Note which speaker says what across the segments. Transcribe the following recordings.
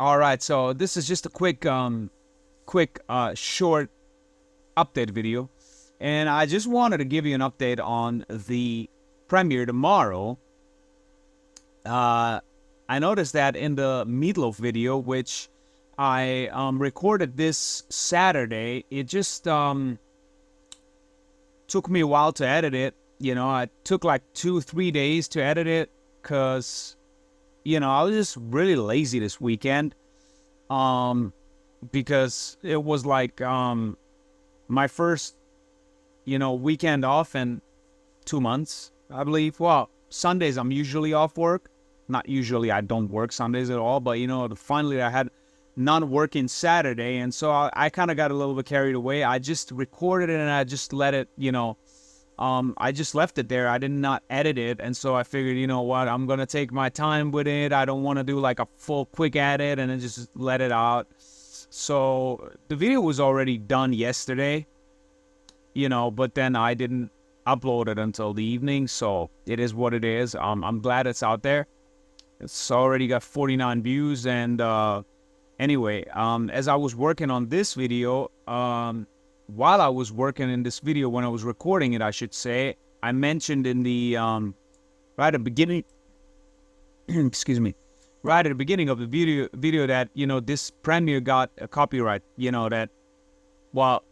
Speaker 1: All right, so this is just a short update video, and I just wanted to give you an update on the premiere tomorrow. I noticed that in the Meatloaf video, which I recorded this Saturday, it just took me a while to edit it. It took like 2-3 days to edit it because I was just really lazy this weekend. Because it was like my first weekend off in 2 months, I believe. Well, Sundays I'm usually off work. Not usually, I don't work Sundays at all, but finally I had non-working Saturday, and so I kind of got a little bit carried away. I just recorded it and I just let it, I just left it there. I did not edit it, and so I figured, you know what, I'm gonna take my time with it. I don't want to do like a full quick edit and then just let it out. So the video was already done yesterday, but then I didn't upload it until the evening, so it is what it is. I'm glad it's out there. It's already got 49 views, and anyway, as I was working on this video, while I was working in this video, when I was recording it, I should say, I mentioned in the right at the beginning, excuse me, right at the beginning of the video that this premiere got a copyright. That, well,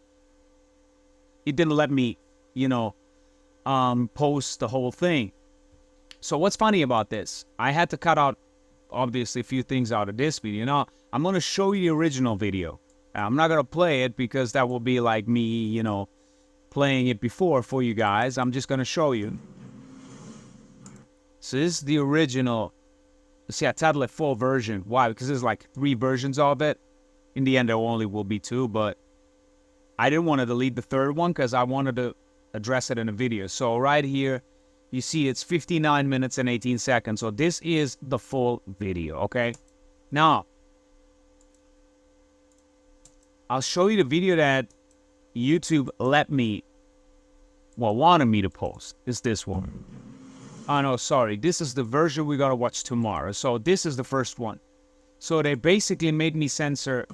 Speaker 1: it didn't let me post the whole thing. So what's funny about this? I had to cut out obviously a few things out of this video. Now I'm going to show you the original video. I'm not going to play it because that will be like me, playing it before for you guys. I'm just going to show you. So this is the original. See, I titled it full version. Why? Because there's like 3 versions of it. In the end, there only will be 2, but I didn't want to delete the 3rd one because I wanted to address it in a video. So right here, you see it's 59 minutes and 18 seconds. So this is the full video, okay? Now, I'll show you the video that YouTube wanted me to post. Is this one. Oh, no, sorry. This is the version we gotta watch tomorrow. So this is the first one. So they basically made me censor.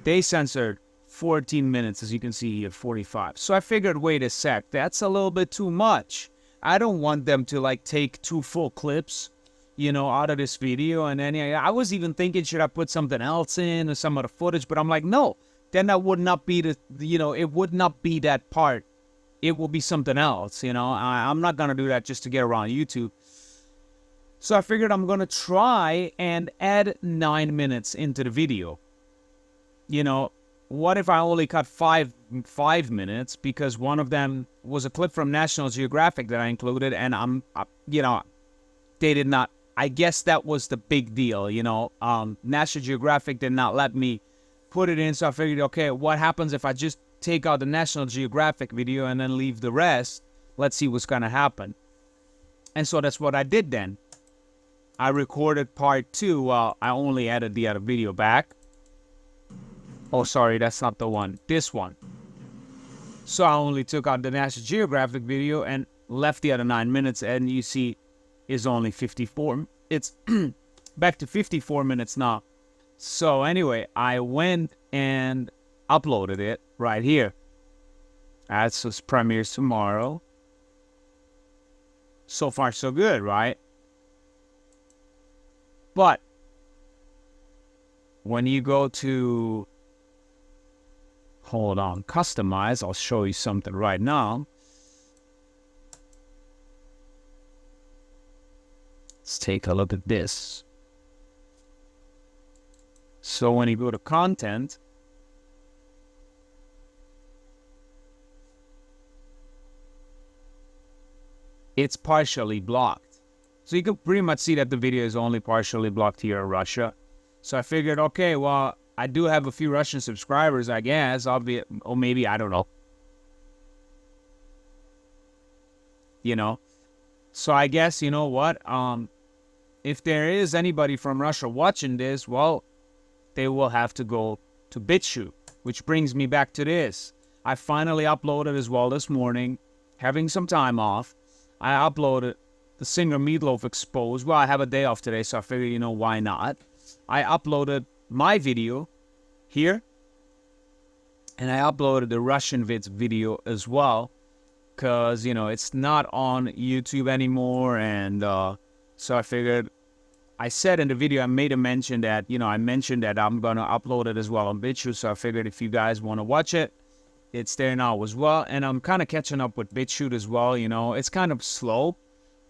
Speaker 1: They censored 14 minutes, as you can see here, 45. So I figured, wait a sec, that's a little bit too much. I don't want them to like take 2 full clips, out of this video. And then I was even thinking, should I put something else in or some other footage? But I'm like, no, then that would not be it would not be that part. It will be something else, I'm not going to do that just to get around YouTube. So I figured I'm going to try and add 9 minutes into the video. What if I only cut five minutes, because one of them was a clip from National Geographic that I included, and they did not. I guess that was the big deal, National Geographic did not let me put it in, so I figured, okay, what happens if I just take out the National Geographic video and then leave the rest? Let's see what's gonna happen. And so that's what I did then. I recorded part 2 while I only added the other video back. Oh, sorry, that's not the one. This one. So I only took out the National Geographic video and left the other 9 minutes, and you see it's only 54. It's back to 54 minutes now. So anyway, I went and uploaded it right here. So it premieres tomorrow. So far, so good, right? But when you go to, hold on, customize, I'll show you something right now. Let's take a look at this. So when you go to content, it's partially blocked. So you can pretty much see that the video is only partially blocked here in Russia. So I figured, okay, well, I do have a few Russian subscribers, I guess. Or maybe, I don't know. So I guess, you know what? If there is anybody from Russia watching this, well, they will have to go to BitChute, which brings me back to this. I finally uploaded as well this morning, having some time off. I uploaded the singer Meatloaf Exposed. Well, I have a day off today, so I figured, why not? I uploaded my video here, and I uploaded the Russian vids video as well, because, you know, it's not on YouTube anymore. And so I figured, I said in the video, I made a mention that, you know, I mentioned that I'm going to upload it as well on BitChute. So I figured if you guys want to watch it, it's there now as well. And I'm kind of catching up with BitChute as well. You know, it's kind of slow,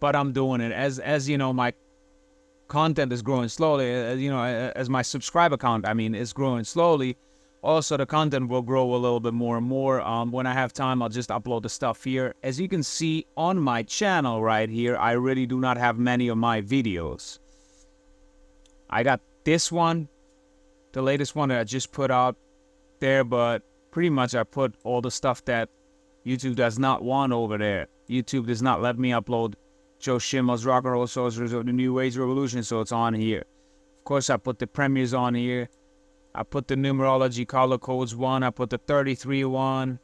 Speaker 1: but I'm doing it as you know, my content is growing slowly. You know, as my subscriber count, I mean, is growing slowly. Also, the content will grow a little bit more and more. When I have time, I'll just upload the stuff here. As you can see on my channel right here, I really do not have many of my videos. I got this one, the latest one that I just put out there, but pretty much I put all the stuff that YouTube does not want over there. YouTube does not let me upload Joe Schimmel's Rock and Roll Sorcerers of the New Age Revolution, so it's on here. Of course, I put the premieres on here. I put the numerology color codes one. I put the 33 one.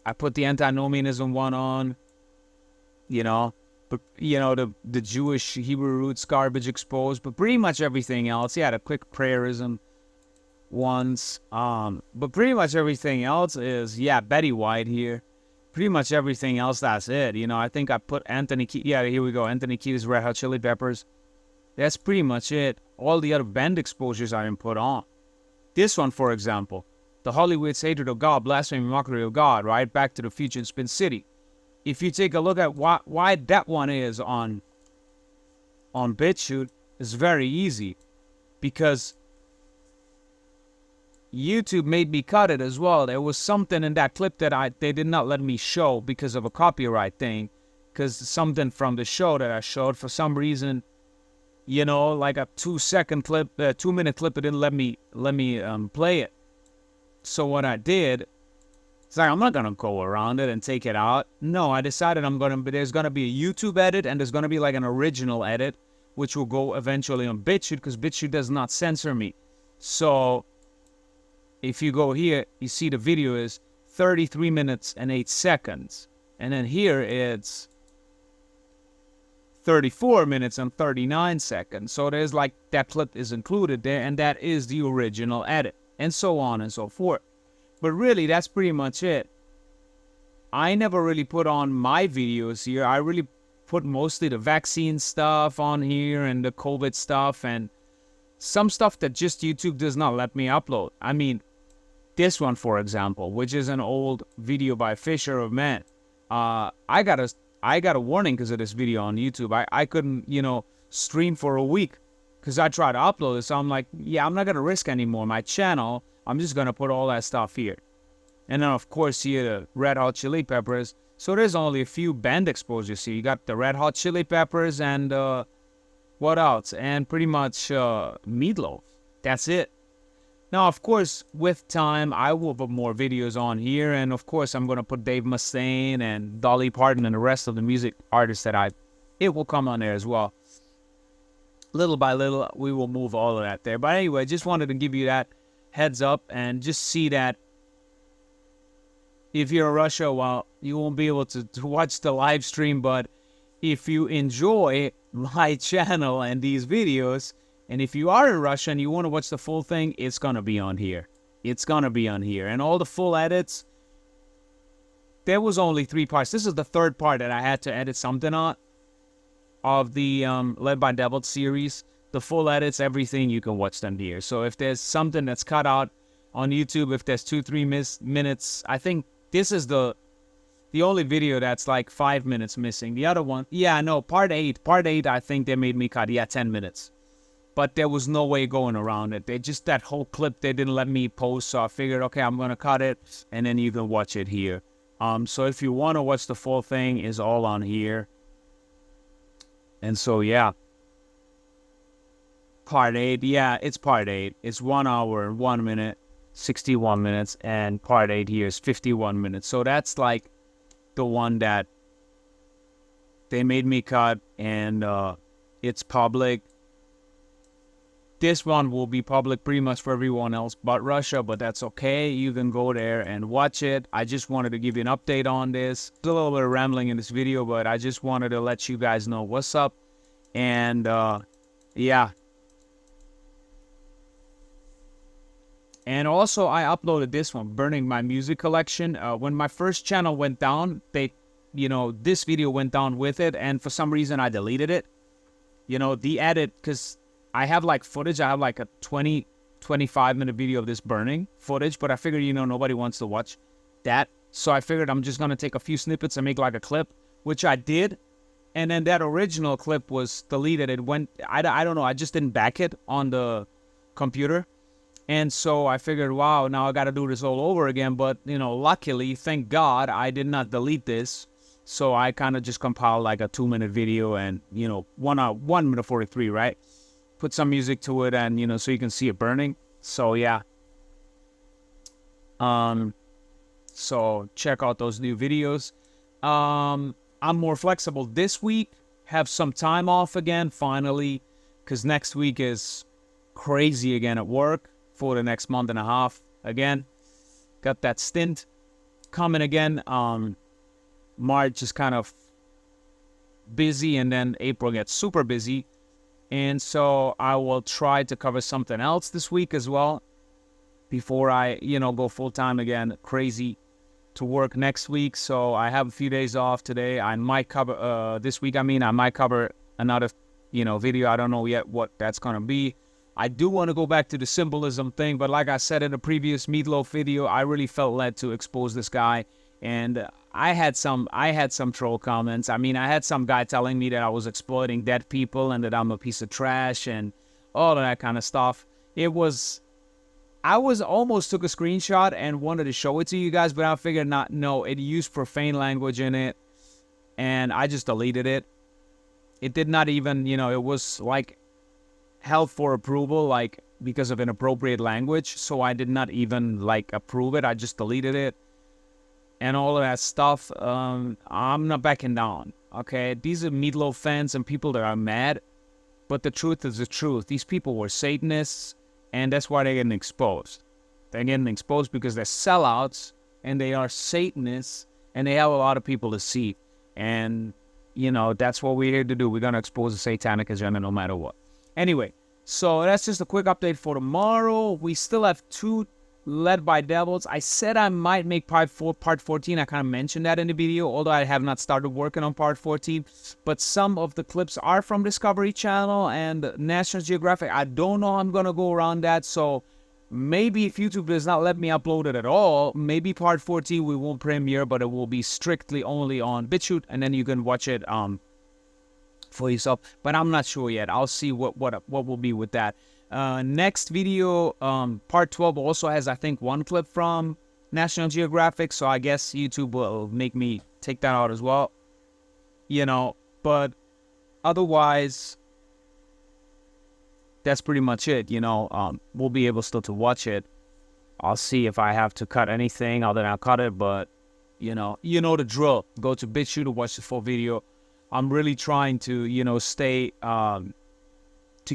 Speaker 1: I put the antinomianism one on. You know, but you know, the Jewish Hebrew roots garbage exposed, but pretty much everything else. Yeah, the quick prayerism ones. But pretty much everything else is, yeah, Betty White here. Pretty much everything else, that's it. You know, I think I put Anthony Kiedis. Yeah, here we go. Anthony Kiedis, Red Hot Chili Peppers. That's pretty much it. All the other band exposures I didn't put on. This one, for example, the Hollywood's hatred of God, blasphemy, mockery of God, right? Back to the Future in Spin City. If you take a look at why that one is on BitChute, it's very easy. Because YouTube made me cut it as well. There was something in that clip that they did not let me show because of a copyright thing. Because something from the show that I showed, for some reason, you know, like a 2-second clip, 2-minute clip, it didn't let me play it. So what I did, it's like, I'm not gonna go around it and take it out. No, I decided there's gonna be a YouTube edit, and there's gonna be like an original edit, which will go eventually on BitChute, because BitChute does not censor me. So if you go here, you see the video is 33 minutes and 8 seconds, and then here it's 34 minutes and 39 seconds. So there's like, that clip is included there, and that is the original edit, and so on and so forth. But really, that's pretty much it. I never really put on my videos here. I really put mostly the vaccine stuff on here, and the COVID stuff, and some stuff that just YouTube does not let me upload. I mean, this one, for example, which is an old video by Fisher of Men. I got a warning because of this video on YouTube. I couldn't, you know, stream for a week because I tried to upload it. So I'm like, yeah, I'm not going to risk anymore my channel. I'm just going to put all that stuff here. And then, of course, here the Red Hot Chili Peppers. So there's only a few band exposures here. You got the Red Hot Chili Peppers and what else? And pretty much Meatloaf. That's it. Now, of course, with time, I will put more videos on here. And, of course, I'm going to put Dave Mustaine and Dolly Parton and the rest of the music artists that it will come on there as well. Little by little, we will move all of that there. But anyway, just wanted to give you that heads up and just see that if you're in Russia, well, you won't be able to watch the live stream. But if you enjoy my channel and these videos, and if you are in Russia and you want to watch the full thing, it's going to be on here. It's going to be on here. And all the full edits, there was only 3 parts. This is the 3rd part that I had to edit something on of the Led by Devil series. The full edits, everything, you can watch them here. So if there's something that's cut out on YouTube, if there's 2-3 minutes, I think this is the only video that's like 5 minutes missing. The other one, yeah, no, part 8, I think they made me cut, 10 minutes. But there was no way going around it. That whole clip, they didn't let me post, so I figured, okay, I'm going to cut it, and then you can watch it here. So if you want to watch the full thing, it's all on here. And so, yeah. Part 8, yeah, it's part 8. It's 1 hour, 1 minute, 61 minutes, and part 8 here is 51 minutes. So that's like the one that they made me cut, and it's public. This one will be public pretty much for everyone else but Russia, but that's okay. You can go there and watch it. I just wanted to give you an update on this. There's a little bit of rambling in this video, but I just wanted to let you guys know what's up. And yeah. And also I uploaded this one, burning my music collection. When my first channel went down, this video went down with it, and for some reason I deleted it. The edit, because I have like footage. I have like a 25-minute video of this burning footage, but I figured, nobody wants to watch that. So I figured I'm just going to take a few snippets and make like a clip, which I did. And then that original clip was deleted. It went, I don't know, I just didn't back it on the computer. And so I figured, wow, now I got to do this all over again. But, luckily, thank God, I did not delete this. So I kind of just compiled like a 2-minute video and, 1 minute 43, right? Put some music to it and, so you can see it burning. So, yeah. So check out those new videos. I'm more flexible this week. Have some time off again, finally. Because next week is crazy again at work. For the next month and a half again. Got that stint coming again. March is kind of busy, and then April gets super busy. And so I will try to cover something else this week as well before I, go full-time again, crazy to work next week. So I have a few days off today. I might cover, this week, I might cover another, video. I don't know yet what that's going to be. I do want to go back to the symbolism thing, but like I said in the previous Meatloaf video, I really felt led to expose this guy. And I had some troll comments. I had some guy telling me that I was exploiting dead people and that I'm a piece of trash and all of that kind of stuff. I almost took a screenshot and wanted to show it to you guys, but I figured no, it used profane language in it, and I just deleted it. It did not even, it was like held for approval, like because of inappropriate language, so I did not even like approve it. I just deleted it and all of that stuff. I'm not backing down, okay? These are Meatloaf fans and people that are mad, but the truth is the truth. These people were Satanists, and that's why they're getting exposed. They're getting exposed because they're sellouts and they are Satanists, and they have a lot of people to see. And that's what we're here to do. We're going to expose the satanic agenda no matter what. Anyway, so that's just a quick update for tomorrow. We still have 2 Led by Devils. I said I might make part 14. I kind of mentioned that in the video, although I have not started working on part 14. But some of the clips are from Discovery Channel and National Geographic. I don't know how I'm going to go around that. So maybe if YouTube does not let me upload it at all, maybe part 14 we won't premiere, but it will be strictly only on BitChute, and then you can watch it for yourself, but I'm not sure yet. I'll see what will be with that. Next video, part 12 also has, I think, 1 clip from National Geographic, so I guess YouTube will make me take that out as well. But otherwise, that's pretty much it. We'll be able still to watch it. I'll see if I have to cut anything, then I'll cut it, but you know the drill. Go to BitChute to watch the full video. I'm really trying to, stay, to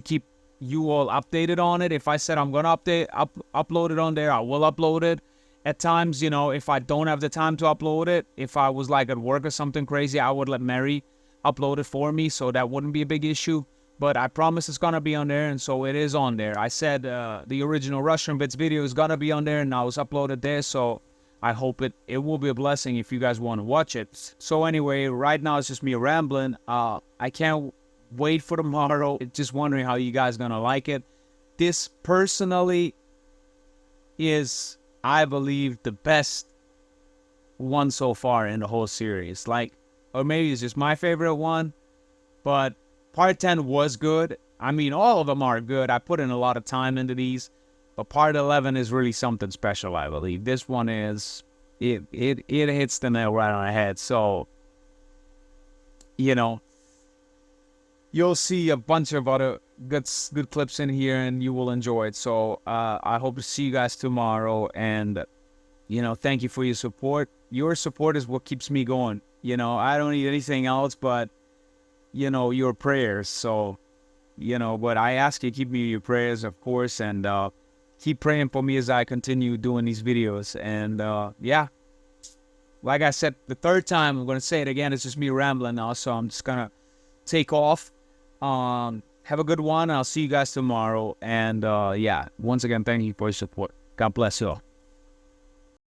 Speaker 1: keep you all updated on it. If I said I'm going to upload it on there, I will upload it. At times, if I don't have the time to upload it, if I was like at work or something crazy, I would let Mary upload it for me, so that wouldn't be a big issue. But I promise it's going to be on there, and so it is on there. I said the original Russian Bits video is going to be on there, and now it's uploaded there, so I hope it will be a blessing if you guys want to watch it. So anyway, right now it's just me rambling. I can't wait for tomorrow. Just wondering how you guys gonna like it. This personally is, I believe, the best one so far in the whole series. Or maybe it's just my favorite one, but part 10 was good. All of them are good. I put in a lot of time into these. But part 11 is really something special, I believe. This one is, it hits the nail right on the head. So, you'll see a bunch of other good clips in here, and you will enjoy it. So, I hope to see you guys tomorrow. And, thank you for your support. Your support is what keeps me going. I don't need anything else but, your prayers. So, but I ask you to keep me in your prayers, of course, and, keep praying for me as I continue doing these videos. And yeah, like I said the third time, I'm going to say it again. It's just me rambling now, so I'm just going to take off. Have a good one. I'll see you guys tomorrow. And yeah, once again, thank you for your support. God bless you all.